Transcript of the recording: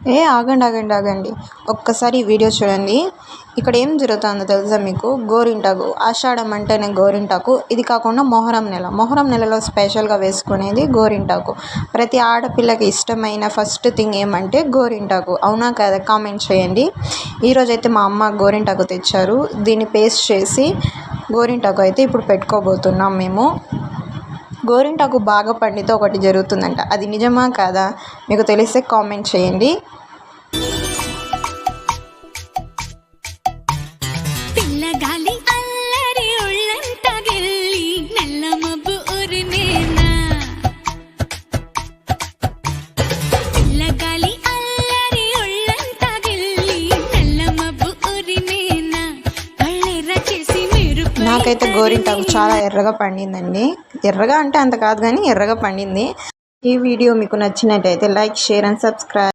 ఆగండి ఆగండి ఆగండి, ఒక్కసారి ఈ వీడియో చూడండి. ఇక్కడ ఏం జరుగుతుందో తెలుసా మీకు? గోరింటాకు, ఆషాఢం అంటేనే గోరింటాకు. ఇది కాకుండా మొహరం నెలలో స్పెషల్గా వేసుకునేది గోరింటాకు. ప్రతి ఆడపిల్లకి ఇష్టమైన ఫస్ట్ థింగ్ ఏమంటే గోరింటాకు. అవునా కదా? కామెంట్ చేయండి. ఈరోజైతే మా అమ్మ గోరింటాకు తెచ్చారు. దీన్ని పేస్ట్ చేసి గోరింటాకు అయితే ఇప్పుడు పెట్టుకోబోతున్నాం మేము. గోరింటాకు బాగా పండితే ఒకటి జరుగుతుందంట. అది నిజమా కాదా? మీకు తెలిస్తే కామెంట్ చేయండి. నాకైతే గోరింటాకు చాలా ఎర్రగా పండిందండి. ఎర్రగా అంటే అంత కాదు కానీ ఎర్రగా పండింది. ఈ వీడియో మీకు నచ్చినట్టయితే లైక్, షేర్ అండ్ సబ్స్క్రైబ్.